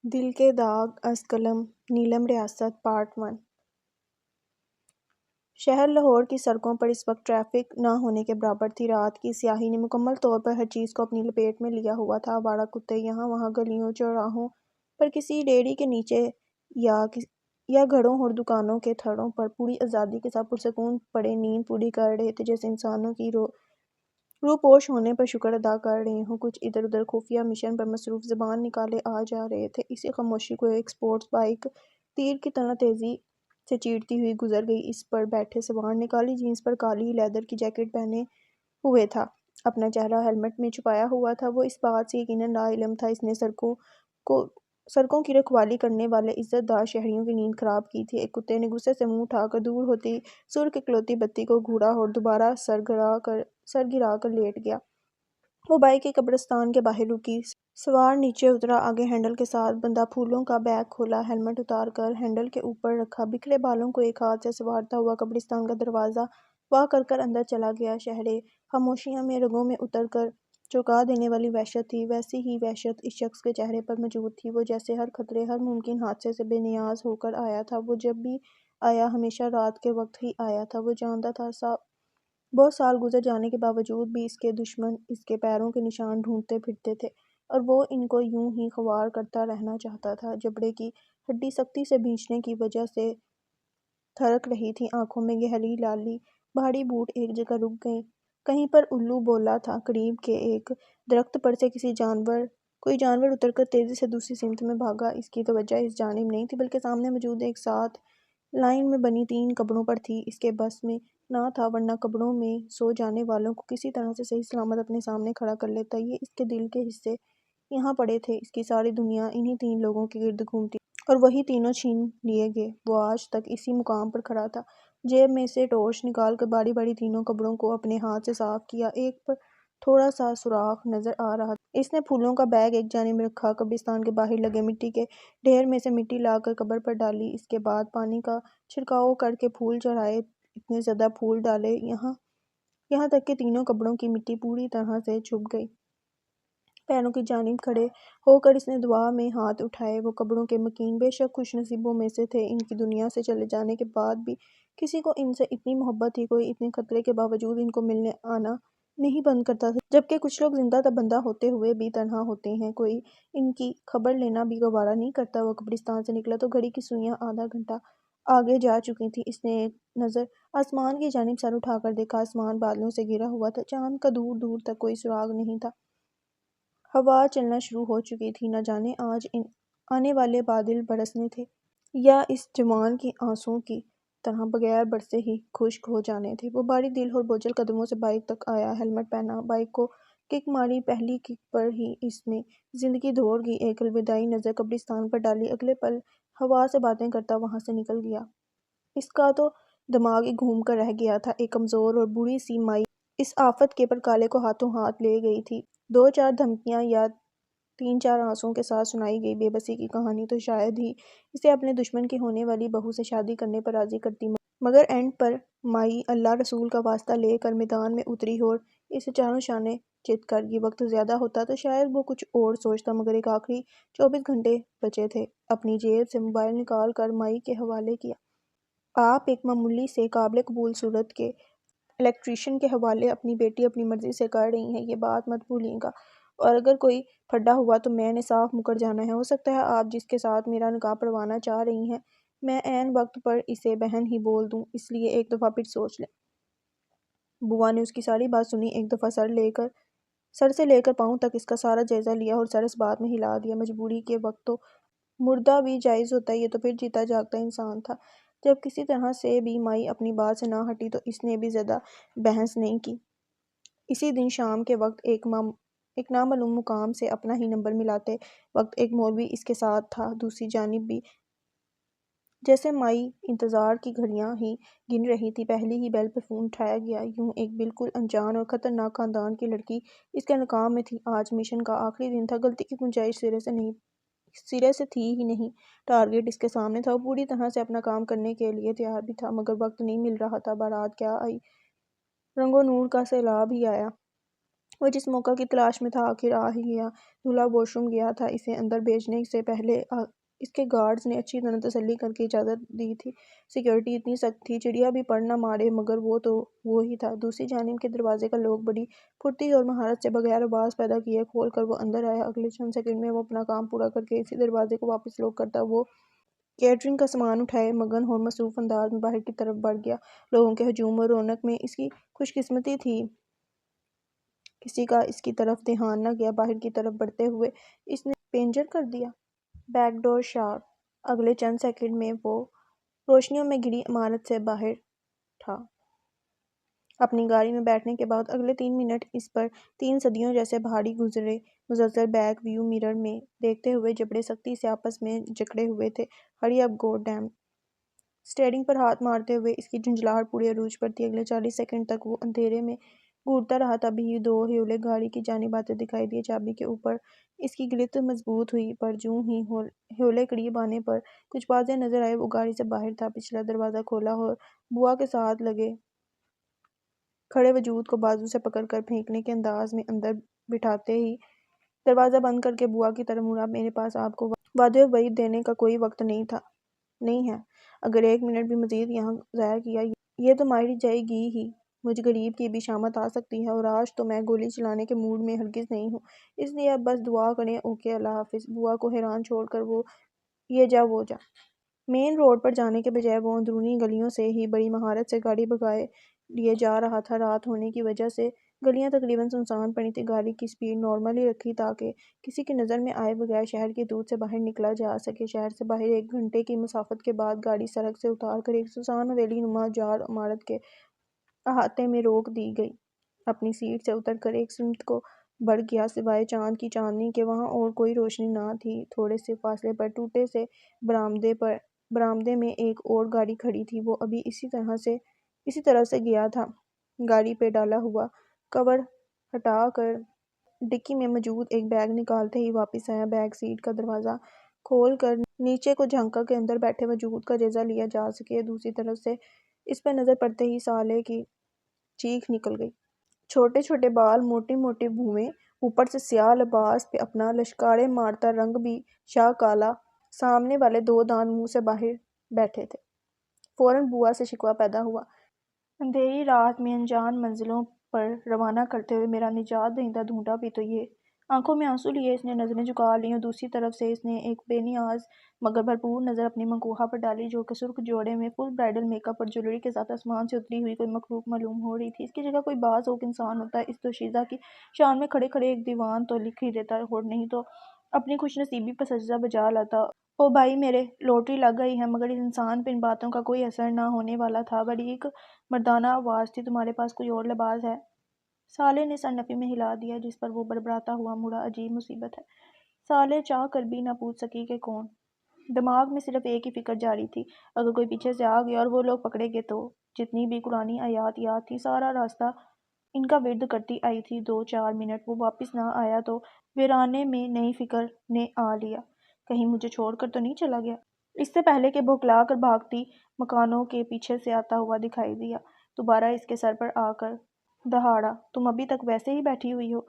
دل کے داغ از قلم نیلم ریاست پارٹ 1 شہر لاہور کی سڑکوں پر اس وقت ٹریفک نہ ہونے کے برابر تھی۔ رات کی سیاہی نے مکمل طور پر ہر چیز کو اپنی لپیٹ میں لیا ہوا تھا۔ آوارہ کتے یہاں وہاں گلیوں چوراہوں پر کسی ریڑھی کے نیچے یا گھروں اور دکانوں کے تھڑوں پر پوری آزادی کے ساتھ پرسکون پڑے نیند پوری کر رہے تھے، جیسے انسانوں کی روپوش ہونے پر شکر ادا کر رہے ہوں۔ کچھ ادھر ادھر خفیہ مشن پر مصروف زبان نکالے آ جا رہے تھے۔ اسی خاموشی کو ایک سپورٹس بائیک تیر کی طرح تیزی سے چیرتی ہوئی گزر گئی۔ اس پر بیٹھے سوار نے کالی جینس پر کالی لیدر کی جیکٹ پہنے ہوئے تھا، اپنا چہرہ ہیلمٹ میں چھپایا ہوا تھا۔ وہ اس بات سے یقیناً لاعلم تھا، اس نے سڑکوں کی رکھوالی کرنے والے عزت دار شہریوں کی نیند خراب کی تھی۔ ایک کتے نے غصے سے منہ اٹھا کر دور ہوتی سرخ اکلوتی بتی کو گھوڑا اور دوبارہ سر گرا کر لیٹ گیا۔ وہ بائیک ایک قبرستان کے باہر رکی۔ سوار نیچے اترا، آگے ہینڈل کے ساتھ بندھا پھولوں کا بیگ کھولا، ہیلمٹ اتار کر ہینڈل کے اوپر رکھا، بکھرے بالوں کو ایک ہاتھ سے سنوارتا ہوا قبرستان کا دروازہ وا کر اندر چلا گیا۔ شہرِ خاموشیاں میں رگوں میں اتر کر چونکا دینے والی وحشت تھی، ویسی ہی وحشت اس شخص کے چہرے پر موجود تھی۔ وہ جیسے ہر خطرے، ہر ممکن حادثے سے بے نیاز ہو کر آیا تھا۔ وہ جب بھی آیا ہمیشہ رات کے وقت ہی آیا تھا۔ وہ جانتا تھا بہت سال گزر جانے کے باوجود بھی اس کے دشمن اس کے پیروں کے نشان ڈھونڈتے پھرتے تھے، اور وہ ان کو یوں ہی خوار کرتا رہنا چاہتا تھا۔ جبڑے کی ہڈی سختی سے بھینچنے کی وجہ سے تھرک رہی تھی، آنکھوں میں گہری لالی۔ بھاری بوٹ ایک جگہ رک گئے، کہیں پر الو بولا تھا۔ قریب کے ایک درخت پر سے کوئی جانور اتر کر تیزی سے دوسری سمت میں بھاگا۔ اس کی توجہ اس جانب نہیں تھی، بلکہ سامنے موجود ایک ساتھ لائن میں بنی 3 قبروں پر تھی۔ اس کے بس میں نہ تھا، ورنہ قبروں میں سو جانے والوں کو کسی طرح سے صحیح سلامت اپنے سامنے کھڑا کر لیتا۔ یہ اس کے دل کے حصے یہاں پڑے تھے، اس کی ساری دنیا انہی 3 لوگوں کے گرد گھومتی اور وہی تینوں چھین لیے گئے۔ وہ آج تک اسی مقام پر کھڑا تھا، جیب میں سے ٹارچ نکال کر باری باری تینوں قبروں کو اپنے ہاتھ سے صاف کیا۔ ایک پر تھوڑا سا سوراخ نظر آ رہا تھا۔ اس نے پھولوں کا بیگ ایک جانب رکھا، قبرستان کے باہر لگے مٹی کے ڈھیر میں سے مٹی لا کر قبر پر ڈالی۔ اس کے بعد پانی کا چھڑکاؤ کر کے پھول چڑھائے، اتنے زیادہ پھول ڈالے یہاں تک کہ تینوں قبروں کی مٹی پوری طرح سے چھپ گئی۔ پیروں کی جانب کھڑے ہو کر اس نے دعا میں ہاتھ اٹھائے۔ وہ قبروں کے مکین بے شک خوش نصیبوں میں سے تھے، ان کی دنیا سے چلے جانے کے بعد بھی کسی کو ان سے اتنی محبت تھی۔ کوئی اتنے خطرے کے باوجود ان کو ملنے آنا نہیں بند کرتا تھا، جبکہ کچھ لوگ زندہ بندہ ہوتے ہوئے بھی تنہا ہوتے ہیں، کوئی ان کی خبر لینا بھی گوارا نہیں کرتا۔ وہ قبرستان سے نکلا تو گھڑی کی سوئیاں آدھا گھنٹہ آگے جا چکی تھیں۔ اس نے ایک نظر آسمان کی جانب سر اٹھا کر دیکھا، آسمان بادلوں سے گھرا ہوا تھا، چاند کا دور دور تک کوئی سراغ نہیں تھا۔ ہوا چلنا شروع ہو چکی تھی، نہ جانے آج آنے والے بادل برسنے تھے یا اس جوان کی آنسوؤں کی طرح بغیر برسے ہی خشک ہو جانے تھے۔ وہ بھاری دل اور بوجھل قدموں سے بائیک تک آیا، ہیلمٹ پہنا، بائیک کو کک ماری، پہلی کک پر ہی اس میں زندگی دوڑ گئی۔ ایک الوداعی نظر قبرستان پر ڈالی، اگلے پل ہوا سے باتیں کرتا وہاں سے نکل گیا۔ اس کا تو دماغ ہی گھوم کر رہ گیا تھا۔ ایک کمزور اور بوڑھی سی مائی اس آفت کے پر کالے کو ہاتھوں ہاتھ لے گئی تھی۔ 2-4 دھمکیاں یا 3-4 آنسوؤں کے ساتھ سنائی گئی بے بسی کی کہانی تو شاید ہی اسے اپنے دشمن کی ہونے والی بہو سے شادی کرنے پر راضی کرتی، مگر اینڈ پر مائی اللہ رسول کا واسطہ لے کر میدان میں اتری اور اسے چاروں شانے چت کر یہ وقت زیادہ ہوتا تو شاید وہ کچھ اور سوچتا، مگر ایک آخری 24 گھنٹے بچے تھے۔ اپنی جیب سے موبائل نکال کر مائی کے حوالے کیا۔ آپ ایک معمولی سے قابل قبول صورت کے الیکٹریشین کے حوالے اپنی بیٹی اپنی مرضی سے کر رہی ہیں، یہ بات مت بھولیے گا، اور اگر کوئی پھڈا ہوا تو میں نے صاف مکر جانا ہے۔ ہو سکتا ہے آپ جس کے ساتھ میرا نکاح پڑھوانا چاہ رہی ہیں میں عین وقت پر اسے بہن ہی بول دوں، اس لیے ایک دفعہ پھر سوچ لیں۔ بوا نے اس کی ساری بات سنی، ایک دفعہ سر سے لے کر پاؤں تک اس کا سارا جائزہ لیا اور سر اس بات میں ہلا دیا۔ مجبوری کے وقت تو مردہ بھی جائز ہوتا ہے، یہ تو پھر جیتا جاگتا انسان تھا۔ جب کسی طرح سے بھی مائی اپنی بات سے نہ ہٹی تو اس نے بھی زیادہ بحث نہیں کی۔ اسی دن شام کے وقت ایک نامعلوم مقام سے اپنا ہی نمبر ملاتے وقت ایک مولوی اس کے ساتھ تھا۔ دوسری جانب بھی جیسے مائی انتظار کی گھڑیاں ہی گن رہی تھی، پہلی ہی بیل پر فون اٹھایا گیا۔ یوں ایک بالکل انجان اور خطرناک خاندان کی لڑکی اس کے نکاح میں تھی۔ آج مشن کا آخری دن تھا، غلطی کی گنجائش سرے سے تھی ہی نہیں۔ ٹارگٹ اس کے سامنے تھا، وہ پوری طرح سے اپنا کام کرنے کے لیے تیار بھی تھا، مگر وقت نہیں مل رہا تھا۔ بارات کیا آئی، رنگ و نور کا سیلاب ہی آیا۔ وہ جس موقع کی تلاش میں تھا آخر آ ہی گیا۔ دولہا واش روم گیا تھا۔ اسے اندر بھیجنے سے پہلے اس کے گارڈز نے اچھی طرح تسلی کر کے اجازت دی تھی۔ سیکیورٹی اتنی سخت تھی چڑیا بھی پڑ نہ مارے، مگر وہ تو وہ ہی تھا۔ دوسری جانب کے دروازے کا لوک بڑی پھرتی اور مہارت سے بغیر آواز پیدا کیے کھول کر وہ اندر آیا۔ اگلے چند سیکنڈ میں وہ اپنا کام پورا کر کے اسی دروازے کو واپس لاک کرتا وہ کیٹرنگ کا سامان اٹھائے مگن اور مصروف انداز میں باہر کی طرف بڑھ گیا۔ لوگوں کے ہجوم اور رونق میں اس کی خوش قسمتی تھی کسی کا اس کی طرف دھیان نہ گیا۔ باہر کی طرف بڑھتے ہوئے اس نے پینجر کر دیا۔ Back door shot. اگلے چند سیکنڈ میں وہ روشنیوں میں گھری عمارت سے باہر تھا۔ اپنی گاڑی میں بیٹھنے کے بعد اگلے 3 منٹ اس پر 3 صدیوں جیسے بھاری گزرے۔ مزلزل بیک ویو مرر میں دیکھتے ہوئے جبڑے سختی سے آپس میں جکڑے ہوئے تھے۔ ہری اپ گوڈ ڈیم۔ اسٹیئرنگ پر ہاتھ مارتے ہوئے اس کی جھنجھلاہٹ پورے عروج پر تھی۔ اگلے 40 سیکنڈ تک وہ اندھیرے میں گھورتا رہا۔ تبھی 2 ہیولے گاڑی کی جانب آتے دکھائی دیے۔ چابی کے اوپر اس کی گرفت مضبوط ہوئی، پر جوں ہی ہیولے قریب آنے پر کچھ واضح نظر آئے، وہ گاڑی سے باہر تھا۔ پچھلا دروازہ کھولا اور بوا کے ساتھ لگے کھڑے وجود کو بازو سے پکڑ کر پھینکنے کے انداز میں اندر بٹھاتے ہی دروازہ بند کر کے بوا کی طرف مڑا۔ میرے پاس آپ کو وعدے و وعید دینے کا کوئی وقت نہیں ہے۔ اگر 1 منٹ بھی مزید یہاں ضائع کیا یہ تو ماری جائے گی ہی۔ مجھ غریب کی بھی شامت آ سکتی ہے، اور آج تو میں گولی چلانے کے موڈ میں ہرگز نہیں ہوں، اس لیے اب بس دعا کریں۔ اوکے، اللہ حافظ۔ بوا کو حیران چھوڑ کر وہ یہ جا وہ جا۔ مین روڈ پر جانے کے بجائے وہ اندرونی گلیوں سے ہی بڑی مہارت سے گاڑی بھگائے لیے جا رہا تھا۔ رات ہونے کی وجہ سے گلیاں تقریباً سنسان پڑی تھیں۔ گاڑی کی سپیڈ نارمل ہی رکھی تاکہ کسی کی نظر میں آئے بغیر شہر کی دود سے باہر نکلا جا سکے۔ شہر سے باہر 1 گھنٹے کی مسافت کے بعد گاڑی سڑک سے اتار کر ایک سنسان حویلی نما جار عمارت کے احاطے میں روک دی گئی۔ اپنی سیٹ سے اتر کر ایک سمت کو بڑھ گیا۔ سوائے چاند کی چاندنی کے وہاں اور کوئی روشنی نہ تھی۔ تھوڑے سے فاصلے پر ٹوٹے سے برآمدے میں ایک اور گاڑی کھڑی تھی۔ وہ ابھی اسی طرف سے گیا تھا۔ گاڑی پہ ڈالا ہوا کور ہٹا کر ڈکی میں موجود ایک بیگ نکالتے ہی واپس آیا۔ بیک سیٹ کا دروازہ کھول کر نیچے کو جھانکا کہ اندر بیٹھے وجود کا جائزہ لیا جا سکے۔ دوسری طرف سے اس پر نظر پڑتے ہی سالے کی چیخ نکل گئی۔ چھوٹے چھوٹے بال، موٹی موٹی بھویں، اوپر سے سیاہ لباس پہ اپنا لشکارے مارتا رنگ بھی شاہ کالا۔ سامنے والے 2 دانت منہ سے باہر بیٹھے تھے۔ فوراً بوا سے شکوہ پیدا ہوا۔ اندھیری رات میں انجان منزلوں پر روانہ کرتے ہوئے میرا نجات دہندہ ڈھونڈا بھی تو یہ۔ آنکھوں میں آنسو لیے اس نے نظریں جھکا لیں، اور دوسری طرف سے اس نے ایک بے نیاز مگر بھرپور نظر اپنی منقوہہ پر ڈالی، جو کہ سرخ جوڑے میں فل برائڈل میک اپ اور جویلری کے ساتھ آسمان سے اتری ہوئی کوئی مخلوق معلوم ہو رہی تھی۔ اس کی جگہ کوئی باز ہوک انسان ہوتا اس دوشیزہ کی شان میں کھڑے کھڑے ایک دیوان تو لکھ ہی دیتا، اور نہیں تو اپنی خوش نصیبی پر سجدہ بجا لاتا۔ او بھائی میرے، لاٹری لگ گئی ہے۔ مگر اس انسان پہ ان باتوں کا کوئی اثر نہ ہونے والا تھا۔ باریک مردانہ آواز تھی، تمہارے پاس کوئی اور لباس ہے؟ سالے نے سر نفی میں ہلا دیا، جس پر وہ بڑبڑاتا ہوا مڑا۔ عجیب مصیبت ہے۔ سالے چاہ کر بھی نہ پوچھ سکی کہ کون۔ دماغ میں صرف ایک ہی فکر جاری تھی، اگر کوئی پیچھے سے آ گیا اور وہ لوگ پکڑے گئے تو۔ جتنی بھی قرآنی آیات یاد تھی سارا راستہ ان کا ورد کرتی آئی تھی۔ 2-4 منٹ وہ واپس نہ آیا تو ویرانے میں نئی فکر نے آ لیا، کہیں مجھے چھوڑ کر تو نہیں چلا گیا۔ اس سے پہلے کہ بھوکلا کر بھاگتی مکانوں کے پیچھے سے آتا ہوا دکھائی دیا، دوبارہ اس کے سر پر آ کر دہاڑا، تم ابھی تک ویسے ہی بیٹھی ہوئی ہو؟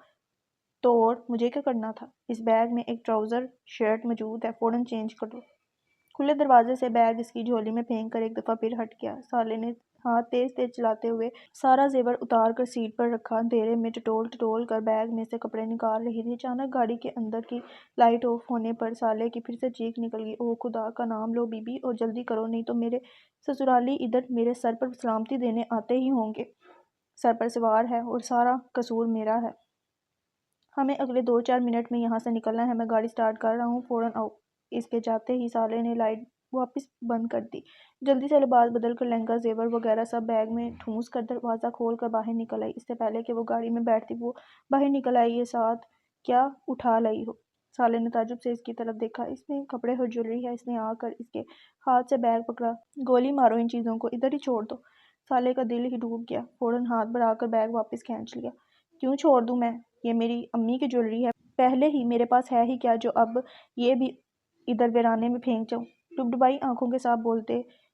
تو اور مجھے کیا کرنا تھا؟ اس بیگ میں ایک ٹراؤزر شرٹ موجود ہے، فوراً چینج کر لو۔ کھلے دروازے سے بیگ اس کی جھولی میں پھینک کر ایک دفعہ پھر ہٹ گیا۔ سالے نے ہاتھ تیز تیز چلاتے ہوئے سارا زیور اتار کر سیٹ پر رکھا۔ اندھیرے میں ٹٹول کر بیگ میں سے کپڑے نکال رہی تھی۔ اچانک گاڑی کے اندر کی لائٹ آف ہونے پر سالے کی پھر سے چیخ نکل گئی، اوہ خدا کا نام لو بی بی، اور جلدی کرو، نہیں تو میرے سسرالی ادھر میرے سر پر سلامتی دینے آتے ہی ہوں گے۔ سر پر سوار ہے اور سارا قصور میرا ہے۔ ہمیں اگلے 2-4 منٹ میں یہاں سے نکلنا ہے۔ میں گاڑی سٹارٹ کر رہا ہوں، فوراً آؤ۔ اس کے جاتے ہی سالے نے لائٹ واپس بند کر دی۔ جلدی سے لباس بدل کر لہنگا زیور وغیرہ سب بیگ میں ٹھونس کر دروازہ کھول کر باہر نکل آئی۔ اس سے پہلے کہ وہ گاڑی میں بیٹھتی وہ باہر نکل آئی۔ یہ ساتھ کیا اٹھا لائی ہو؟ سالے نے تعجب سے اس کی طرف دیکھا۔ اس میں کپڑے اور جویلری ہے۔ اس نے آ کر اس کے ہاتھ سے بیگ پکڑا۔ گولی مارو، ان چیزوں کو ادھر ہی چھوڑ دو۔ سالے کا دل ہی ڈوب گیا، فوراً ہاتھ بڑھا کر بیگ واپس کھینچ لیا۔ کیوں چھوڑ دوں میں؟ یہ میری امی کی جویلری ہے، پہلے ہی میرے پاس ہے ہی کیا جو اب یہ بھی ادھر ویرانے میں پھینک جاؤں؟ ڈبڈبائی آنکھوں کے ساتھ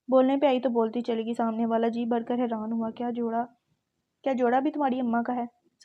بولنے پہ آئی تو بولتی چلے گی۔ سامنے والا جی بھر کر حیران ہوا، کیا جوڑا بھی تمہاری اماں کا ہے؟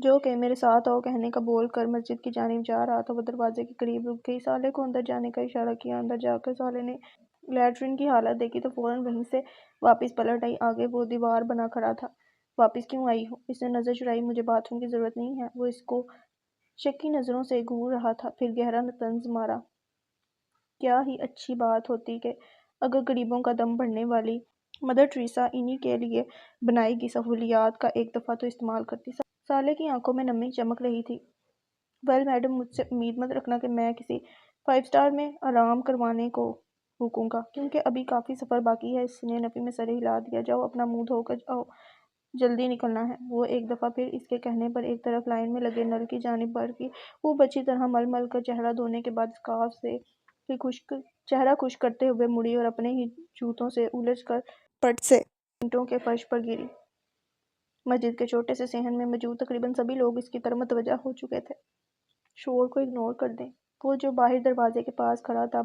جو کہ میرے ساتھ آؤ کہنے کا بول کر مسجد کی جانب جا رہا تھا، وہ دروازے کے قریب رک گئی۔ سالے کو اندر جانے کا اشارہ کیا۔ اندر جا کر سالے نے لیٹرن کی حالت دیکھی تو فوراً وہیں سے واپس پلٹ آئی۔ آگے وہ دیوار بنا کھڑا تھا۔ واپس کیوں آئی ہو؟ اس نے نظر چڑھائی۔ مجھے باتھ روم کی ضرورت نہیں ہے۔ وہ اس کو شکی نظروں سے گھور رہا تھا، پھر گہرا طنز مارا۔ کیا ہی اچھی بات ہوتی کہ اگر غریبوں کا دم بڑھنے والی مدر ٹریسا انہی کے لیے بنائی گئی سہولیات کا ایک دفعہ تو استعمال کرتی۔ سالے کی آنکھوں میں نمی چمک رہی تھی۔ ویل میڈم، مجھ سے امید مت رکھنا کہ میں کسی 5 اسٹار میں آرام کروانے کو رکوں گا، کیونکہ ابھی کافی سفر باقی ہے۔ اس نے نفی میں سر ہلا دیا۔ جاؤ اپنا منہ دھو کر آؤ، جلدی نکلنا ہے۔ وہ ایک دفعہ پھر اس کے کہنے پر ایک طرف لائن میں لگے نل کی جانب بڑھ گئی۔ وہ اچھی طرح مل مل کر چہرہ دھونے کے بعد اسکارف سے چہرہ خشک کرتے ہوئے مڑی اور اپنے ہی جوتوں سے الجھ کر پٹ سے اینٹوں کے فرش پر گری۔ مسجد کے چھوٹے سے صحن میں موجود تقریباً سبھی لوگ اس کی طرف متوجہ ہو چکے تھے۔ شور کو اگنور کر دیں۔ وہ جو باہر دروازے کے پاس کھڑا تھا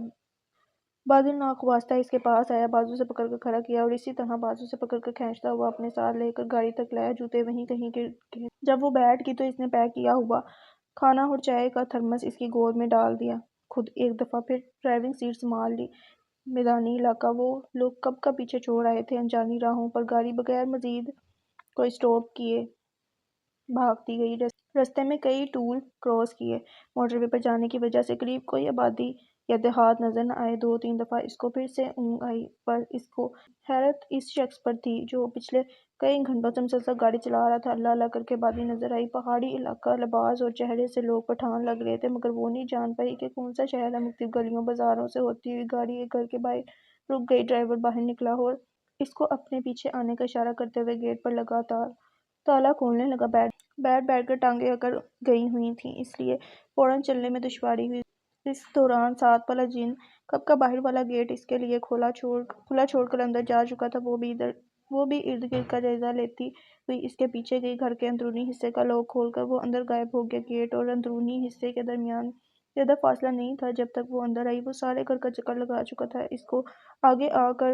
بادل ناخواستہ اس کے پاس آیا، بازو سے پکڑ کر کھڑا کیا اور اسی طرح بازو سے پکڑ کر کھینچتا ہوا اپنے ساتھ لے کر گاڑی تک لایا۔ جوتے وہیں کہیں گر گئے۔ جب وہ بیٹھ گئی تو اس نے پیک کیا ہوا کھانا اور چائے کا تھرمس اس کی گود میں ڈال دیا۔ خود ایک دفعہ پھر ڈرائیونگ سیٹ سنبھال لی۔ میدانی علاقہ وہ لوگ کب کا پیچھے چھوڑ آئے تھے۔ انجانی راہوں پر گاڑی بغیر مزید کوئی سٹاپ کیے بھاگتی گئی۔ رستے میں کئی ٹول کراس کیے۔ موٹر وے پر جانے کی وجہ سے قریب کوئی آبادی یا دیہات نظر نہ آئے۔ 2-3 دفعہ اس کو پھر سے اونگ آئی، پر اس کو حیرت اس شخص پر تھی جو پچھلے کئی گھنٹوں سے مسلسل گاڑی چلا رہا تھا۔ اللہ اللہ کر کے آبادی نظر آئی۔ پہاڑی علاقہ، لباس اور چہرے سے لوگ پٹھان لگ رہے تھے، مگر وہ نہیں جان پائی کہ کون سا شہر ہے۔ مختلف گلیوں بازاروں سے ہوتی ہوئی گاڑی ایک گھر کے باہر رک گئی۔ ڈرائیور باہر نکلا اور اس کو اپنے پیچھے آنے کا اشارہ کرتے ہوئے گیٹ پر لگا تالا کھولنے لگا۔ بیٹھ کر ٹانگیں اکڑ گئی ہوئی تھیں، اس لیے فوراً چلنے میں دشواری ہوئی۔ اس دوران ساتھ والا جن کب کا باہر والا گیٹ اس کے لیے کھلا چھوڑ کر اندر جا چکا تھا، وہ بھی ارد گرد کا جائزہ لیتی ہوئی اس کے پیچھے گئی۔ گھر کے اندرونی حصے کا لاک کھول کر وہ اندر غائب ہو گیا۔ گیٹ اور اندرونی حصے کے درمیان زیادہ فاصلہ نہیں تھا۔ جب تک وہ اندر آئی وہ سارے گھر کا چکر لگا چکا تھا۔ اس کو آگے آ کر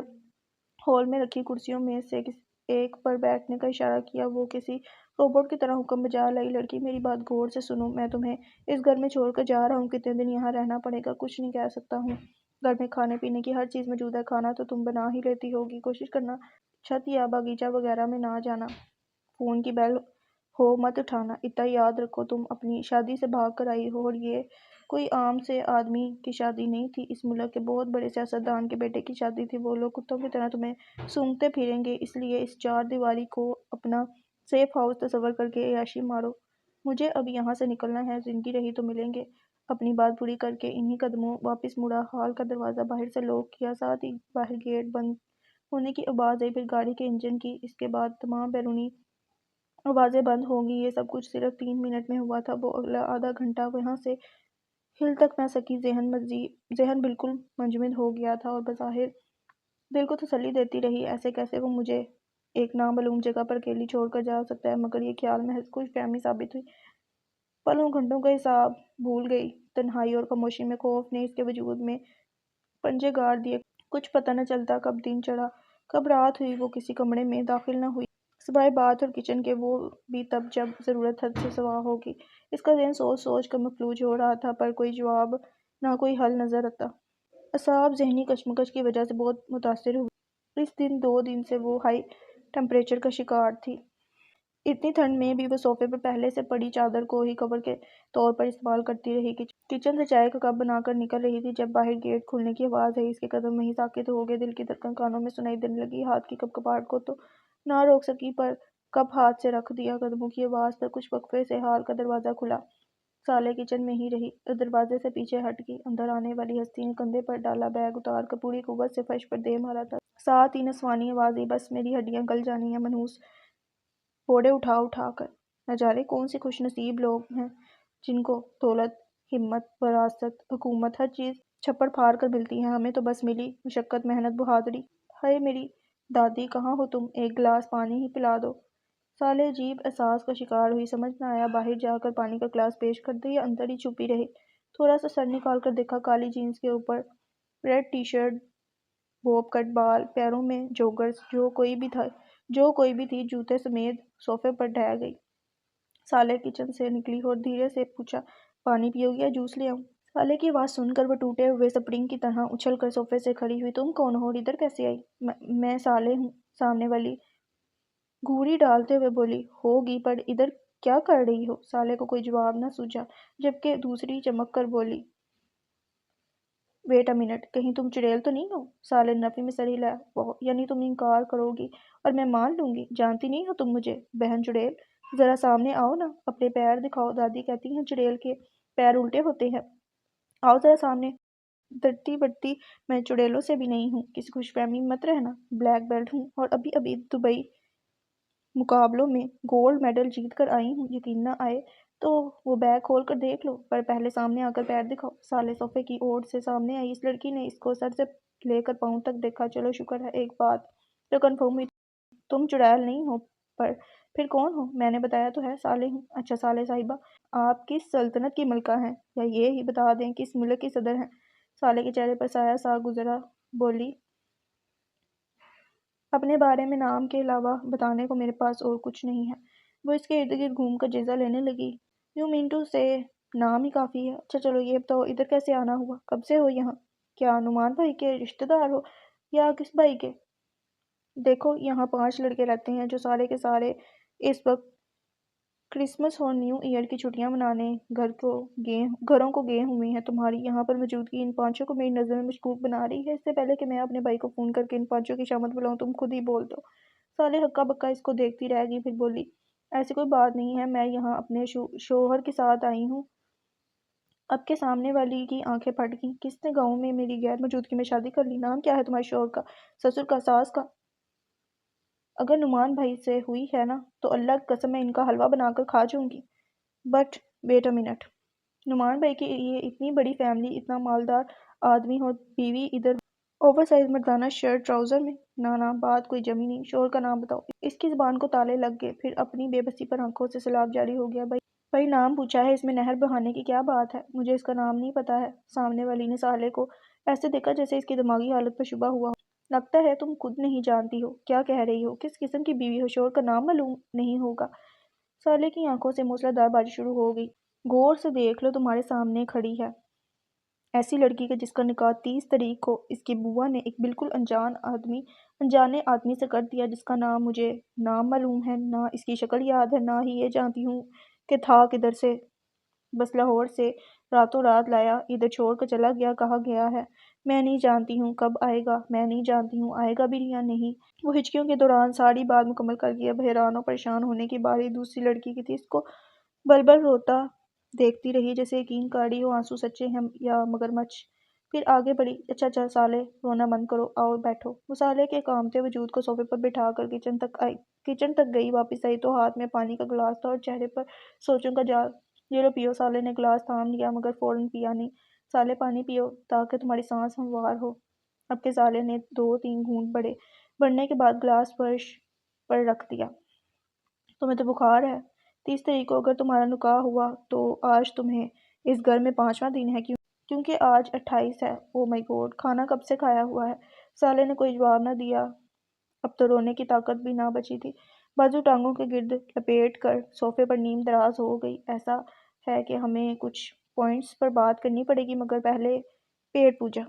ہال میں رکھی کرسیوں میں سے ایک پر بیٹھنے کا اشارہ کیا۔ وہ کسی روبوٹ کی طرح حکم بجا لائی۔ لڑکی، میری بات غور سے سنو، میں تمہیں اس گھر میں چھوڑ کر جا رہا ہوں۔ کتنے دن یہاں رہنا پڑے گا کچھ نہیں کہہ سکتا ہوں۔ گھر میں کھانے پینے کی ہر چیز موجود ہے۔ کھانا تو تم بنا ہی لیتی ہوگی۔ کوشش کرنا چھت یا باغیچہ وغیرہ میں نہ جانا۔ فون کی بیل ہو مت اٹھانا۔ اتنا یاد رکھو تم اپنی شادی سے بھاگ کر آئی ہو اور یہ کوئی عام سے آدمی کی شادی نہیں تھی، اس ملک کے بہت بڑے سیاستدان کے بیٹے کی شادی تھی۔ وہ لوگ کتوں کی طرح تمہیں سونگھتے پھریں گے، اس لیے اس 4 دیواری کو اپنا سیف ہاؤس تصور کر کے عیاشی مارو۔ مجھے اب یہاں سے نکلنا ہے، زندگی رہی تو ملیں گے۔ اپنی بات پوری کر کے انہی قدموں واپس مڑا۔ ہال کا دروازہ باہر سے لاک کیا، ساتھ ہی باہر گیٹ بند ہونے کی آواز آئی، پھر گاڑی کے انجن کی۔ اس کے بعد تمام بیرونی آوازیں بند ہو گئیں۔ یہ سب کچھ صرف 3 منٹ میں ہوا تھا۔ وہ اگلا آدھا گھنٹہ وہاں سے ہل تک نہ سکی۔ ذہن بالکل منجمد ہو گیا تھا اور بظاہر دل کو تسلی دیتی رہی، ایسے کیسے وہ مجھے ایک نامعلوم جگہ پر اکیلی چھوڑ کر جا سکتا ہے؟ مگر یہ خیال محض خوش فہمی ثابت ہوئی۔ پلوں گھنٹوں کا حساب بھول گئی۔ تنہائی اور خاموشی میں خوف نے اس کے وجود میں پنجے گاڑ دیے۔ کچھ پتہ نہ چلتا کب دن چڑھا، کب رات ہوئی۔ وہ کسی کمرے میں داخل نہ ہوئی سوائے باتھ اور کچن کے، وہ بھی تب جب ضرورت حد سے سوا ہوگی۔ اس کا ذہن سوچ سوچ کر مفلوج ہو رہا تھا، پر کوئی جواب نہ کوئی حل نظر آتا۔ اعصاب ذہنی کشمکش کی وجہ سے بہت متاثر ہوئے۔ اس 2 دن سے وہ ہائی ٹمپریچر کا شکار تھی۔ اتنی ٹھنڈ میں بھی وہ صوفے پر پہلے سے پڑی چادر کو ہی کور کے طور پر استعمال کرتی رہی۔ کچن سے چائے کا کپ بنا کر نکل رہی تھی، جب باہر گیٹ کھلنے کی آواز آئی۔ اس کے قدم وہیں ساکت ہو گئے۔ دل کی دھڑکن کانوں میں سنائی دینے لگی۔ ہاتھ کی کپکپاہٹ کو تو نہ روک سکی، پر کپ ہاتھ سے رکھ دیا۔ قدموں کی آواز پر کچھ وقفے سے ہال کا دروازہ کھلا۔ سالے کچن میں ہی رہی، دروازے سے پیچھے ہٹ گئی۔ اندر آنے والی ہستی نے کندھے پر ڈالا بیگ اتار کر پوری قوت سے فرش پر دے مارا تھا۔ ساتھ ہی نسوانی آواز آئی، بس میری ہڈیاں گل جانی ہیں منحوس پھوڑے اٹھا اٹھا کر۔ نہ جانے کون سے خوش نصیب لوگ ہیں جن کو دولت، ہمت، وراثت، حکومت، ہر چیز چھپڑ پھاڑ کر ملتی ہے۔ ہمیں تو بس ملی مشقت، محنت، بہادری۔ ہائے میری دادی، کہاں ہو تم؟ ایک گلاس پانی ہی پلا دو۔ سالے عجیب احساس کا شکار ہوئی۔ سمجھ نہ آیا باہر جا کر پانی کا گلاس پیش کر دے یا اندر ہی چھپی رہے۔ تھوڑا سا سر نکال کر دیکھا، کالی جینس کے اوپر red T shirt, bob cut بال، پیروں میں جوگرز۔ جو کوئی بھی تھی جوتے سمیت صوفے پر ڈھہ گئی۔ سالے کچن سے نکلی اور دھیرے سے پوچھا، پانی پیو گی یا جوس لے آؤں؟ سالے کی آواز سن کر وہ ٹوٹے ہوئے سپرنگ کی طرح اچھل کر صوفے سے کھڑی ہوئی۔ تم کون ہو اور ادھر کیسے آئی؟ میں سالے ہوں، سامنے والی گھوری ڈالتے ہوئے بولی۔ ہوگی، پر ادھر کیا کر رہی ہو؟ سالے کو کوئی جواب نہ سوجا، جبکہ دوسری چمک کر بولی، ویٹ اے منٹ، کہیں تم چڑیل تو نہیں ہو؟ سالے نے نفی میں سر ہلایا۔ وہ یعنی تم انکار کرو گی اور میں مان لوں گی؟ جانتی نہیں ہو تم مجھے، بہن چڑیل؟ ذرا سامنے آؤ نا، اپنے پیر دکھاؤ، دادی کہتی ہیں چڑیل کے پیر الٹے ہوتے ہیں۔ آؤ ذرا سامنے۔ ڈرتی بڑھتی میں چڑیلوں سے بھی نہیں ہوں، کسی خوش فہمی مت رہنا، بلیک بیلٹ ہوں اور ابھی ابھی دبئی مقابلوں میں گولڈ میڈل جیت کر آئی ہوں۔ یقین نہ آئے تو وہ بیگ کھول کر دیکھ لو، پر پہلے سامنے آ کر پیر دکھاؤ۔ سالے صوفے کی اوٹ سے سامنے آئی۔ اس لڑکی نے اس کو سر سے لے کر پاؤں تک دیکھا۔ چلو شکر ہے، ایک بات تو کنفرم ہوئی، تم چڑیل نہیں ہو، پر پھر کون ہو؟ میں نے بتایا تو ہے، سالے ہوں۔ اچھا سالے صاحبہ، آپ کس سلطنت کی ملکہ ہیں، یا یہ ہی بتا دیں کس ملک کی صدر ہیں؟ سالے کے چہرے پر سایہ سا گزرا، بولی، اپنے بارے میں نام کے علاوہ بتانے کو میرے پاس اور کچھ نہیں ہے۔ وہ اس کے ارد گرد گھوم کر جائزہ لینے لگی۔ یو مین ٹو سے نام ہی کافی ہے۔ اچھا چلو یہ بتاؤ، ادھر کیسے آنا ہوا؟ کب سے ہو یہاں؟ کیا نعمان بھائی کے رشتہ دار ہو یا کس بھائی کے؟ دیکھو یہاں 5 لڑکے رہتے ہیں جو سارے کے سارے اس وقت کرسمس اور نیو ایئر کی چھٹیاں منانے گھروں کو گئے ہوئے ہیں۔ تمہاری یہاں پر موجودگی ان 5 کو میری نظر میں مشکوک بنا رہی ہے۔ اس سے پہلے کہ میں اپنے بھائی کو فون کر کے ان 5 کی شامت بلاؤں، تم خود ہی بول دو۔ سالے ہکا بکا اس کو دیکھتی رہ گئی، پھر بولی، ایسی کوئی بات نہیں ہے، میں یہاں اپنے شوہر کے ساتھ آئی ہوں۔ اب کے سامنے والی کی آنکھیں پھٹ گئیں۔ کس نے گاؤں میں میری غیر موجودگی میں شادی کر لی؟ نام کیا ہے تمہارے شوہر کا، سسر کا، ساس کا؟ اگر نعمان بھائی سے ہوئی ہے نا تو اللہ کی قسم میں ان کا حلوہ بنا کر کھا جاؤں گی۔ But wait a minute, Nauman بھائی کی یہ اتنی بڑی فیملی، اتنا مالدار آدمی اور بیوی ادھر اوور سائز مردانہ شرٹ ٹراؤزر میں؟ نہ بات کوئی جمی نہیں، شوہر کا نام بتاؤ۔ اس کی زبان کو تالے لگ گئے، پھر اپنی بے بسی پر آنکھوں سے سیلاب جاری ہو گیا۔ بھائی نام پوچھا ہے، اس میں نہر بہانے کی کیا بات ہے؟ مجھے اس کا نام نہیں پتا ہے۔ سامنے والی نے سالے کو ایسے دیکھا جیسے اس کی دماغی حالت پر شبہ ہوا ہو۔ لگتا ہے تم خود نہیں جانتی ہو کیا کہہ رہی ہو، کس قسم کی بیوی ہو، شوہر کا نام معلوم نہیں ہوگا؟ سالے کی آنکھوں سے موسلا دھار بارش شروع ہو گئی۔ غور سے دیکھ لو، تمہارے سامنے کھڑی ہے ایسی لڑکی کہ جس کا نکاح 30 تاریخ کو اس کی بوا نے ایک بالکل انجانے آدمی سے کر دیا، جس کا نام مجھے نام معلوم ہے، نہ اس کی شکل یاد ہے، نہ ہی یہ جانتی ہوں کہ تھا کدھر سے، بس لاہور سے راتوں رات لایا، ادھر چھوڑ کر چلا گیا، کہا گیا ہے میں نہیں جانتی ہوں کب آئے گا، میں نہیں جانتی ہوں آئے گا بھی یا نہیں۔ وہ ہچکیوں کے دوران ساری بات مکمل کر گیا۔ اب حیران و پریشان ہونے کی باری دوسری لڑکی کی تھی۔ اس کو بلبل روتا دیکھتی رہی، جیسے یقین کر رہی ہو آنسو سچے ہیں یا مگرمچھ۔ پھر آگے بڑھی، اچھا سالے، رونا بند کرو، آؤ بیٹھو۔ وہ سالے کے کامتے وجود کو صوفے پر بٹھا کر کچن تک گئی، واپس آئی تو ہاتھ میں پانی کا گلاس تھا اور چہرے پر سوچوں کا جال۔ یہ لو پیو۔ سالے نے گلاس تھام لیا مگر فوراً پیا نہیں۔ سالے پانی پیو تاکہ تمہاری سانس ہموار ہو۔ اب کے سالے نے 2-3 گھونٹ بڑھنے کے بعد گلاس فرش پر رکھ دیا۔ تمہیں تو بخار ہے؟ 30 تاریخ کو اگر تمہارا نکاح ہوا تو آج تمہیں اس گھر میں 5واں دن ہے، کیونکہ آج 28 ہے۔ او مائی گاڈ، کھانا کب سے کھایا ہوا ہے؟ سالے نے کوئی جواب نہ دیا، اب تو رونے کی طاقت بھی نہ بچی تھی۔ بازو ٹانگوں کے گرد لپیٹ کر صوفے پر نیم دراز ہو گئی۔ ایسا ہے کہ ہمیں کچھ پوائنٹس پر بات کرنی پڑے گی، مگر پہلے پیٹ پوجا۔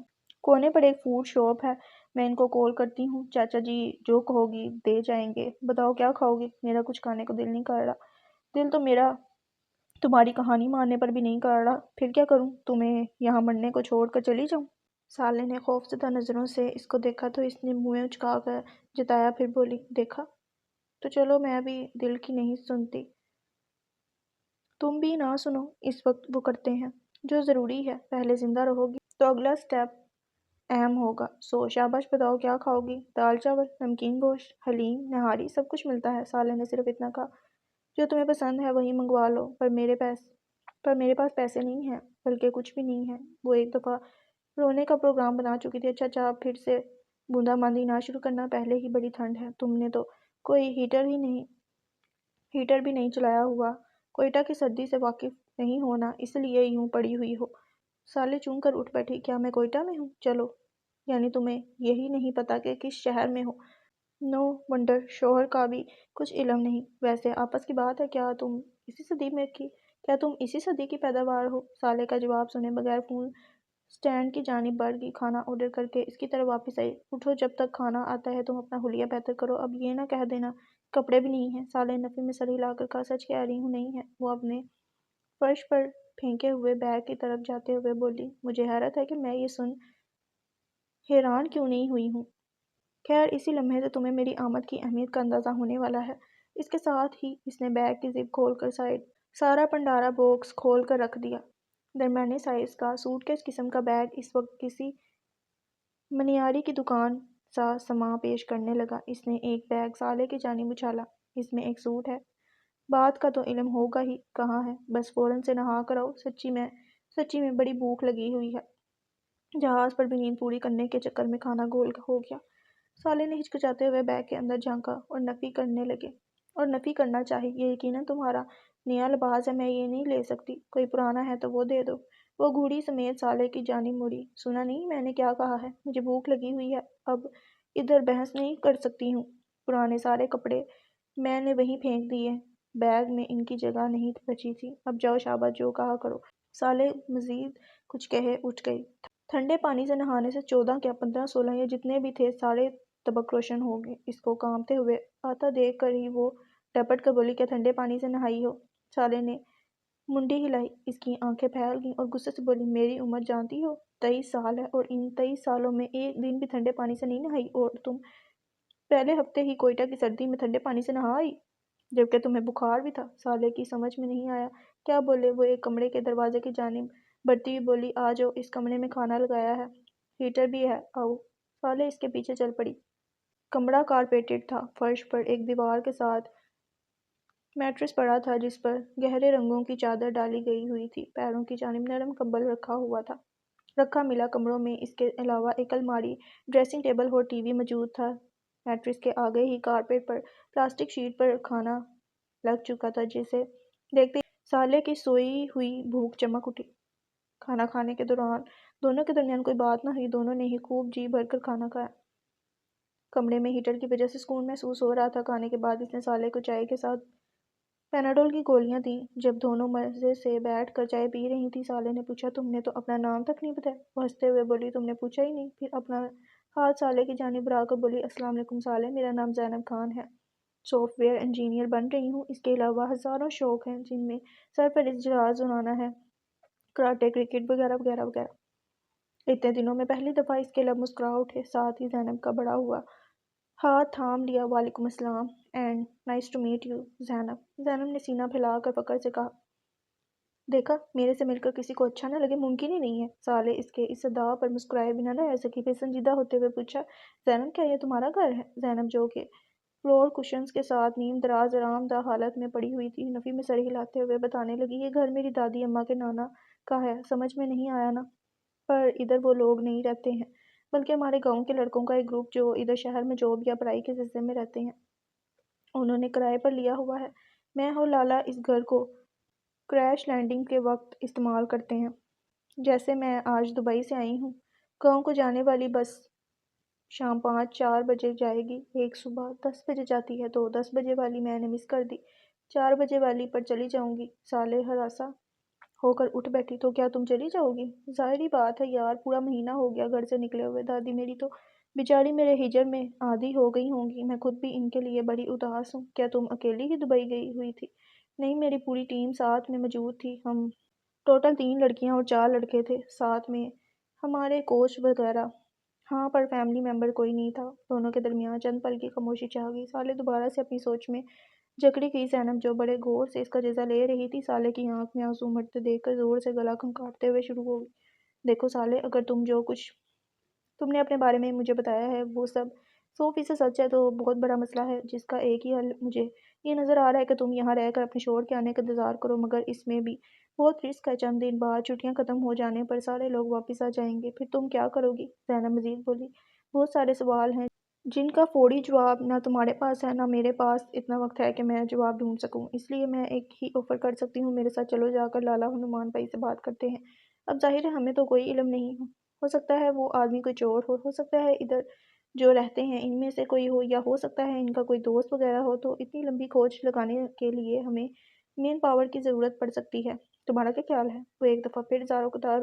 کونے پر ایک فوڈ شاپ ہے، میں ان کو کال کرتی ہوں، چاچا جی جو کہو گی دے جائیں گے۔ بتاؤ کیا کھاؤ گی؟ میرا کچھ کھانے کو دل نہیں کر رہا۔ دل تو میرا تمہاری کہانی ماننے پر بھی نہیں کر رہا، پھر کیا کروں؟ تمہیں یہاں مرنے کو چھوڑ کر چلی جاؤں؟ سالے نے خوفزدہ نظروں سے اس کو دیکھا تو اس نے منہ اچکا کر جتایا، پھر بولی، دیکھا تو چلو، میں بھی دل کی نہیں سنتی، تم بھی نہ سنو۔ اس وقت وہ کرتے ہیں جو ضروری ہے، پہلے زندہ رہو گی تو اگلا سٹیپ اہم ہوگا۔ سو شاباش، بتاؤ کیا کھاؤ گی؟ دال چاول، نمکین گوشت، حلیم، نہاری، سب کچھ ملتا ہے۔ سالے نے صرف اتنا کہا، جو تمہیں پسند ہے وہی منگوا لو، پر میرے پاس پیسے نہیں ہیں، بلکہ کچھ بھی نہیں ہے۔ وہ ایک دفعہ رونے کا پروگرام بنا چکی تھی۔ اچھا اب پھر سے بوندا باندی نہ شروع کرنا، پہلے ہی بڑی ٹھنڈ ہے، تم نے تو کوئی ہیٹر بھی نہیں چلایا ہوا، کوئٹہ کی سردی سے واقف نہیں ہونا، اس لیے یوں پڑی ہوئی ہو۔ سالے چون کر اٹھ بیٹھی، کیا میں کوئٹہ میں ہوں؟ چلو، یعنی تمہیں یہی نہیں پتا کہ کس شہر میں ہوں؟ نو ونڈر شوہر کا بھی کچھ علم نہیں۔ ویسے آپس کی بات ہے، کیا تم اسی صدی کی پیداوار ہو؟ صالح کا جواب سنے بغیر فون سٹینڈ کی جانب بڑھ گئی۔ کھانا آرڈر کر کے اس کی طرف واپس آئی۔ اٹھو، جب تک کھانا آتا ہے تم اپنا حلیہ بہتر کرو، اب یہ نہ کہہ دینا کپڑے بھی نہیں ہیں۔ صالح نے نفی میں سر ہلا کر کہا، سچ کہہ رہی ہوں نہیں ہے۔ وہ اپنے فرش پر پھینکے ہوئے بیگ کی طرف جاتے ہوئے بولی، مجھے حیرت ہے کہ میں یہ سن حیران کیوں نہیں ہوئی ہوں۔ خیر اسی لمحے سے تمہیں میری آمد کی اہمیت کا اندازہ ہونے والا ہے۔ اس کے ساتھ ہی اس نے بیگ کی زپ کھول کر سارا پنڈارا باکس کھول کر رکھ دیا۔ درمیانے سائز کا سوٹ کیس قسم کا بیگ اس وقت کسی منیاری کی دکان سا سماں پیش کرنے لگا۔ اس نے ایک بیگ صالح کی جانب اچھالا، اس میں ایک سوٹ ہے۔ بات کا تو علم ہوگا ہی، کہاں ہے؟ بس فوراً سے نہا کر آؤ، سچی میں بڑی بھوک لگی ہوئی ہے۔ جہاز پر بھی نیند پوری کرنے کے چکر میں کھانا گول ہو گیا۔ صالح نے ہچکچاتے ہوئے بیگ کے اندر جھانکا اور نفی کرنا چاہی، یہ یقیناً تمہارا نیا لباس ہے، میں یہ نہیں لے سکتی، کوئی پرانا ہے تو وہ دے دو۔ وہ گھوڑی سمیت صالح کی جانب مڑی، سنا نہیں میں نے کیا کہا ہے؟ مجھے بھوک لگی ہوئی ہے، اب ادھر بحث نہیں کر سکتی ہوں۔ پرانے سارے کپڑے میں نے وہیں پھینک دیے، بیگ میں ان کی جگہ نہیں بچی تھی۔ اب جاؤ شاباش، جو کہا کرو۔ صالح مزید کچھ کہے اٹھ گئی۔ ٹھنڈے پانی سے نہانے سے 14 کیا 15 16 یا جتنے بھی تھے سارے تبک روشن ہو گئے۔ اس کو کانپتے ہوئے آتا دیکھ کر ہی وہ ڈپٹ کر بولی، کیا ٹھنڈے پانی سے نہائی ہو؟ صالح نے منڈی ہلائی، اس کی آنکھیں پھیل گئیں اور غصے سے بولی، میری عمر جانتی ہو 23 سال ہے، اور ان 23 سالوں میں ایک دن بھی ٹھنڈے پانی سے نہیں نہائی، اور تم پہلے ہفتے ہی کوئٹہ کی سردی میں ٹھنڈے پانی سے نہا آئی، جبکہ تمہیں بخار بھی تھا۔ صالح کی سمجھ میں نہیں آیا کیا بولے۔ وہ ایک کمرے کے دروازے کی جانب بڑھتی ہوئی بولی، آ جاؤ، اس کمرے میں کھانا لگایا ہے، ہیٹر بھی ہے، آؤ۔ صالح اس کے پیچھے چل پڑی۔ کمرہ کارپیٹڈ تھا، فرش پر ایک دیوار کے ساتھ میٹرس پڑا تھا جس پر گہرے رنگوں کی چادر ڈالی گئی ہوئی تھی، پیروں کی جانب نرم کمبل رکھا ملا۔ کمروں میں اس کے علاوہ ایک الماری، ڈریسنگ ٹیبل اور ٹی وی موجود تھا۔ میٹرس کے آگے ہی کارپیٹ پر پلاسٹک شیٹ پر کھانا لگ چکا تھا، جسے دیکھتے ہی صالح کی سوئی ہوئی بھوک چمک اٹھی۔ کھانا کھانے کے دوران دونوں کے درمیان کوئی بات نہ ہوئی، دونوں نے ہی خوب جی بھر کر کھانا کھایا۔ کمرے میں ہیٹر کی وجہ سے سکون محسوس ہو رہا تھا۔ کھانے کے بعد اس نے صالح کو چائے کے ساتھ پیناڈول کی گولیاں دیں۔ جب دونوں مزے سے بیٹھ کر چائے پی رہی تھیں، صالح نے پوچھا، تم نے تو اپنا نام تک نہیں بتایا؟ وہ ہنستے ہوئے بولی، تم نے پوچھا ہی نہیں۔ پھر اپنا ہاتھ صالح کی جانب بڑھا کر بولی، السلام علیکم صالح، میرا نام زینب خان ہے، سافٹ ویئر انجینئر بن رہی ہوں۔ اس کے علاوہ ہزاروں شوق ہیں جن میں سرفہرست جہاز اڑانا ہے، کراٹے، کرکٹ وغیرہ وغیرہ وغیرہ۔ اتنے دنوں میں پہلی دفعہ اس کے لب مسکرا اٹھے، ساتھ ہی زینب کا بڑا ہوا ہاتھ تھام لیا۔ وعلیکم السلام and nice to meet you Zainab نے سینہ پھیلا کر فخر سے کہا، دیکھا، میرے سے مل کر کسی کو اچھا نہ لگے ممکن ہی نہیں ہے۔ صالح اس کے اس ادا پر مسکرائے بنا نہ رہ سکی، پھر سنجیدہ ہوتے ہوئے پوچھا، زینب کیا یہ تمہارا گھر ہے؟ زینب جو کہ فلور کشنز کے ساتھ نیم دراز آرام دہ حالت میں پڑی ہوئی تھی، نفی میں سر ہلاتے ہوئے بتانے لگی، یہ گھر میری دادی اماں کے نانا کا ہے۔ سمجھ میں نہیں آیا نا؟ پر ادھر وہ لوگ نہیں رہتے ہیں، بلکہ ہمارے گاؤں کے لڑکوں کا ایک گروپ جو ادھر شہر میں جاب یا پڑھائی کے سلسلے میں رہتے ہیں، انہوں نے کرائے پر لیا ہوا ہے۔ میں اور لالا اس گھر کو کریش لینڈنگ کے وقت استعمال کرتے ہیں۔ جیسے میں آج دبئی سے آئی ہوں، گاؤں کو جانے والی بس شام 5-4 بجے جائے گی، ایک صبح 10 بجے جاتی ہے، تو 10 بجے والی میں نے مس کر دی، 4 بجے والی پر چلی جاؤں گی۔ صالح ہراساں ہو کر اٹھ بیٹھی، تو کیا تم چلی جاؤ گی؟ ظاہری بات ہے یار، پورا مہینہ ہو گیا گھر سے نکلے ہوئے، دادی میری تو بیچاری میرے ہجر میں عادی ہو گئی ہوں گی، میں خود بھی ان کے لیے بڑی اداس ہوں۔ کیا تم اکیلی ہی دبئی گئی ہوئی تھی؟ نہیں، میری پوری ٹیم ساتھ میں موجود تھی، ہم ٹوٹل 3 لڑکیاں اور 4 لڑکے تھے، ساتھ میں ہمارے کوچ وغیرہ۔ ہاں، پر فیملی ممبر کوئی نہیں تھا۔ دونوں کے درمیان چند پل کی خاموشی چھا گئی۔ صالح دوبارہ سے اپنی سوچ میں جکڑی گئی۔ زینب جو بڑے غور سے اس کا جائزہ لے رہی تھی، صالح کی آنکھ میں آنسو امڑتے دیکھ کر زور سے گلا کھنکھاتے ہوئے شروع ہو گئی، دیکھو صالح، اگر جو کچھ تم نے اپنے بارے میں مجھے بتایا ہے وہ سب 100% سچ ہے، تو بہت بڑا مسئلہ ہے جس کا ایک ہی حل مجھے یہ نظر آ رہا ہے کہ تم یہاں رہ کر اپنے شوہر کے آنے کا انتظار کرو، مگر اس میں بھی بہت رسک ہے۔ چند دن بعد چھٹیاں ختم ہو جانے پر سارے لوگ واپس آ جائیں گے، پھر تم کیا کرو گی؟ زینب مزید بولی، بہت سارے سوال ہیں جن کا فوری جواب نہ تمہارے پاس ہے نہ میرے پاس اتنا وقت ہے کہ میں جواب ڈھونڈ سکوں، اس لیے میں ایک ہی آفر کر سکتی ہوں، میرے ساتھ چلو، جا کر لالا ہنومان بھائی سے بات کرتے ہیں۔ اب ظاہر ہے ہمیں تو کوئی علم نہیں، ہو سکتا ہے وہ آدمی کوئی چور ہو سکتا ہے ادھر جو رہتے ہیں ان میں سے کوئی ہو، یا ہو سکتا ہے ان کا کوئی دوست وغیرہ ہو، تو اتنی لمبی کھوج لگانے کے لیے ہمیں مین پاور کی ضرورت پڑ سکتی ہے۔ تمہارا کیا خیال ہے؟ وہ ایک دفعہ پھر زاروں قطار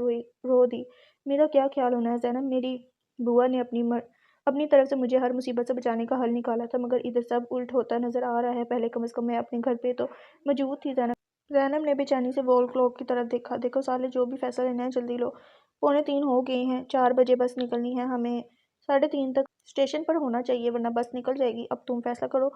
رو دی۔ میرا کیا خیال ہونا ہے زینب، میری بوا نے اپنی طرف سے مجھے ہر مصیبت سے بچانے کا حل نکالا تھا، مگر ادھر سب الٹ ہوتا نظر آ رہا ہے۔ پہلے کم از کم میں اپنے گھر پہ تو موجود تھی۔ زینب نے بے چینی سے وال کلاک کی طرف دیکھا۔ دیکھو سالے، جو بھی فیصلہ لینا ہے جلدی لو، 2:45 ہو گئے ہیں، 4 بجے بس نکلنی ہے، ہمیں 3:30 تک اسٹیشن پر ہونا چاہیے ورنہ بس نکل جائے گی۔ اب تم فیصلہ کرو،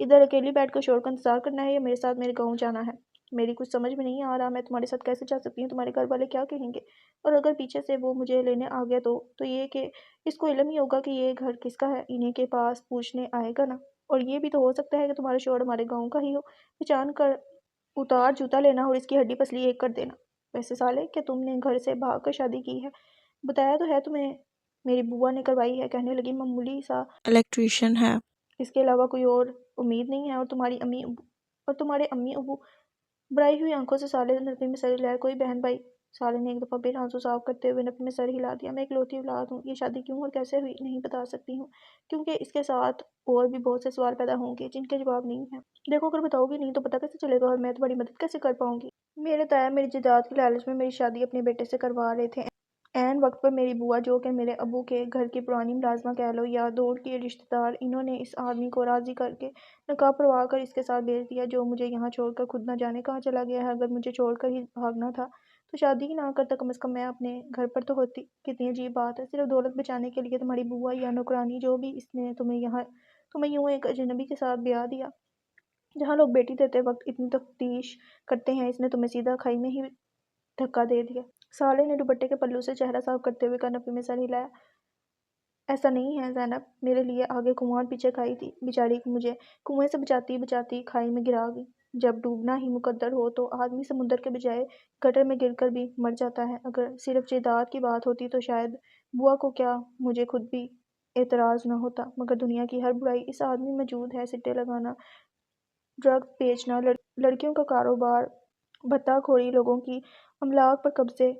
ادھر اکیلی بیٹھ کر شور کا انتظار کرنا ہے یا میرے ساتھ میرے گاؤں جانا ہے؟ میری کچھ سمجھ میں نہیں آ رہا، میں تمہارے ساتھ کیسے جا سکتی ہوں؟ تمہارے گھر والے کیا کہیں گے؟ اور اگر پیچھے سے وہ مجھے لینے آ گیا تو یہ کہ اس کو علم ہی ہوگا کہ یہ گھر کس کا ہے، انہیں کے پاس پوچھنے آئے گا نا۔ اور یہ بھی تو ہو سکتا ہے کہ تمہارا شوہر ہمارے گاؤں کا ہی ہو، پہچان کر اتار جوتا لینا اور اس کی ہڈی پسلی ایک کر دینا۔ ویسے سالے، کہ تم نے گھر سے بھاگ کر شادی کی ہے؟ بتایا تو ہے تمہیں، میری بوا نے کروائی ہے، کہنے لگی معمولی سا الیکٹریشین ہے، اس کے علاوہ کوئی اور امید نہیں ہے۔ اور تمہارے امی ابو؟ برائی ہوئی آنکھوں سے سالے نے نفی میں سر ہلایا۔ کوئی بہن بھائی؟ سالے نے ایک دفعہ پھر آنسو صاف کرتے ہوئے نفی میں سر ہلا دیا۔ میں اکلوتی اولاد ہوں، یہ شادی کیوں اور کیسے ہوئی نہیں بتا سکتی ہوں، کیونکہ اس کے ساتھ اور بھی بہت سے سوال پیدا ہوں گے جن کے جواب نہیں ہیں۔ دیکھو اگر بتاؤ گی نہیں تو پتہ کیسے چلے گا، اور میں تمہاری مدد کیسے کر پاؤں گی؟ میرے تایا میری جائیداد کی لالچ میں میری شادی اپنے بیٹے سے کروا رہے تھے۔ عین وقت پر میری بوا، جو کہ میرے ابو کے گھر کی پرانی ملازمہ کہہ لو یا دور کی رشتہ دار، انہوں نے اس آدمی کو راضی کر کے نکاح پڑھوا کر اس کے ساتھ بھیج دیا، جو مجھے یہاں چھوڑ کر خود نہ جانے کہاں چلا گیا ہے۔ اگر مجھے چھوڑ کر ہی بھاگنا تھا تو شادی ہی نہ کرتا، کم از کم میں اپنے گھر پر تو ہوتی۔ کتنی عجیب بات ہے، صرف دولت بچانے کے لیے تمہاری بوا یا نوکرانی جو بھی، اس نے تمہیں یوں ایک اجنبی کے ساتھ بیاہ دیا، جہاں لوگ بیٹی دیتے وقت اتنی تفتیش کرتے ہیں، اس نے تمہیں سیدھا کھائی میں ہی دھکا دے دیا۔ سالے نے دوپٹے کے پلو سے چہرہ صاف کرتے ہوئے کہا، نفی میں سر ہلایا۔ ایسا نہیں ہے زینب، میرے لیے آگے کنواں اور پیچھے کھائی تھی، بیچاری مجھے کنویں سے بچاتی بچاتی کھائی میں گرا گئی۔ جب ڈوبنا ہی مقدر ہو تو آدمی سمندر کے بجائے گٹر میں گر کر بھی مر جاتا ہے۔ اگر صرف جائیداد کی بات ہوتی تو شاید بوا کو کیا مجھے خود بھی اعتراض نہ ہوتا، مگر دنیا کی ہر برائی اس آدمی میں موجود ہے۔ سٹے لگانا، ڈرگز بیچنا، لڑکیوں کا کاروبار، بھتہ خوری، لوگوں کی املاک پر قبضے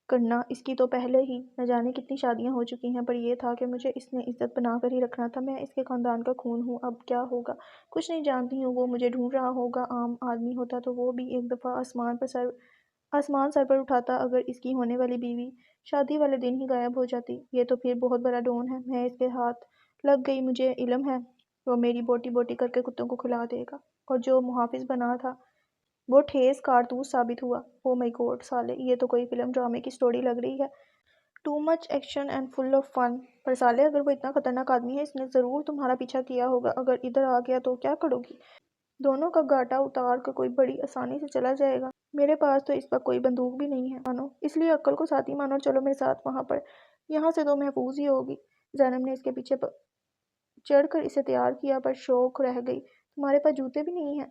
کرنا، اس کی تو پہلے ہی نہ جانے کتنی شادیاں ہو چکی ہیں، پر یہ تھا کہ مجھے اس نے عزت بنا کر ہی رکھنا تھا۔ میں اس کے خاندان کا خون ہوں، اب کیا ہوگا کچھ نہیں جانتی ہوں۔ وہ مجھے ڈھونڈ رہا ہوگا، عام آدمی ہوتا تو وہ بھی ایک دفعہ آسمان سر پر اٹھاتا۔ اگر اس کی ہونے والی بیوی شادی والے دن ہی غائب ہو جاتی، یہ تو پھر بہت بڑا ڈون ہے۔ میں اس کے ہاتھ لگ گئی، مجھے علم ہے وہ میری بوٹی بوٹی کر کے کتوں کو کھلا دے گا، اور جو محافظ بنا تھا وہ ٹھیس کارتوس ثابت ہوا۔ او مائی گاڈ سالے، یہ تو کوئی فلم ڈرامے کی سٹوری لگ رہی ہے۔ Too much action and full of fun. پر سالے، اگر وہ اتنا خطرناک آدمی ہے، اس نے ضرور تمہارا پیچھا کیا ہوگا۔ اگر ادھر آ گیا تو کیا کرو گی؟ دونوں کا گاٹا اتار کر کوئی بڑی آسانی سے چلا جائے گا۔ میرے پاس تو اس وقت کوئی بندوق بھی نہیں ہے مانو، اس لیے عقل کو ساتھی مانو اور چلو میرے ساتھ وہاں پر، یہاں سے تو محفوظ ہی ہوگی۔ زینب نے اس کے پیچھے چڑھ کر اسے تیار کیا، پر شوق رہ گئی۔ تمہارے پاس جوتے بھی نہیں ہیں؟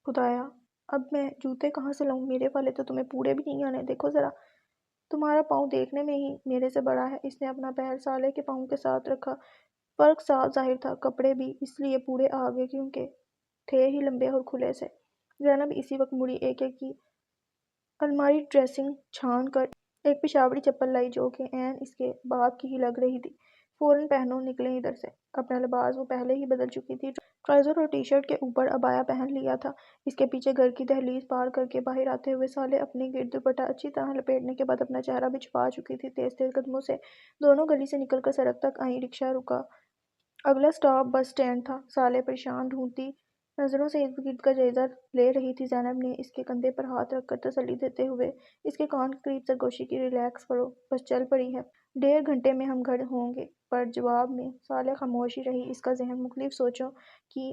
خدایا، اب میں جوتے کہاں سے لاؤں؟ میرے والے تو تمہیں پورے بھی نہیں آنے، دیکھو ذرا، تمہارا پاؤں دیکھنے میں ہی میرے سے بڑا ہے۔ اس نے اپنا پیر سالے کے پاؤں کے ساتھ رکھا۔ فرق صاف ظاہر تھا، کپڑے بھی اس لیے پورے آگے کیونکہ تھے ہی لمبے اور کھلے سے۔ زینب اسی وقت مڑی، ایک کی الماری ڈریسنگ چھان کر ایک پشاوری چپل لائی جو کہ عین اس کے باپ کی ہی لگ رہی تھی۔ فوراً پہنو، نکلیں ادھر سے۔ اپنا لباس وہ پہلے ہی بدل چکی تھی، ٹرائزر اور ٹی شرٹ کے اوپر عبایا پہن لیا تھا۔ اس کے پیچھے گھر کی دہلیز پار کر کے باہر آتے ہوئے سالے اپنے گرد دوپٹہ اچھی طرح لپیٹنے کے بعد اپنا چہرہ بھی چھپا چکی تھی۔ تیز تیز قدموں سے دونوں گلی سے نکل کر سڑک تک آئیں، رکشہ رکا۔ اگلا سٹاپ بس سٹینڈ تھا۔ سالے پریشان ڈھونڈتی نظروں سے ارد گرد کا جائزہ لے رہی تھی۔ زینب نے اس کے کندھے پر ہاتھ رکھ کر تسلی دیتے ہوئے اس کے کان کے قریب سرگوشی کی، ریلیکس کرو، بس چل پڑی ہے، 1.5 گھنٹے میں ہم گھر ہوں گے۔ پر جواب میں سالے خاموش ہی رہی، اس کا ذہن مختلف سوچوں کی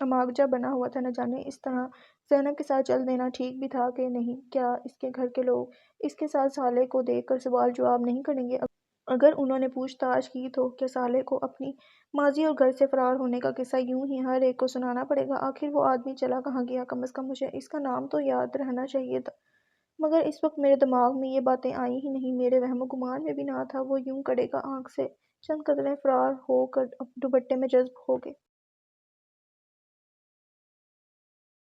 اماگجہ بنا ہوا تھا۔ نہ جانے اس طرح زینب کے ساتھ چل دینا ٹھیک بھی تھا کہ نہیں؟ کیا اس کے گھر کے لوگ اس کے ساتھ سالے کو دیکھ کر سوال جواب نہیں کریں گے؟ اگر انہوں نے پوچھ تاچھ کی تو کیا سالے کو اپنی ماضی اور گھر سے فرار ہونے کا قصہ یوں ہی ہر ایک کو سنانا پڑے گا؟ آخر وہ آدمی چلا کہاں گیا؟ کم از کم مجھے اس کا نام تو یاد رہنا چاہیے تھا، مگر اس وقت میرے دماغ میں یہ باتیں آئی ہی نہیں، میرے وہم و گمان میں بھی نہ تھا۔ وہ یوں کڑے کا آنکھ سے چند قدمیں فرار ہو کر دوپٹے میں جذب ہو گئے۔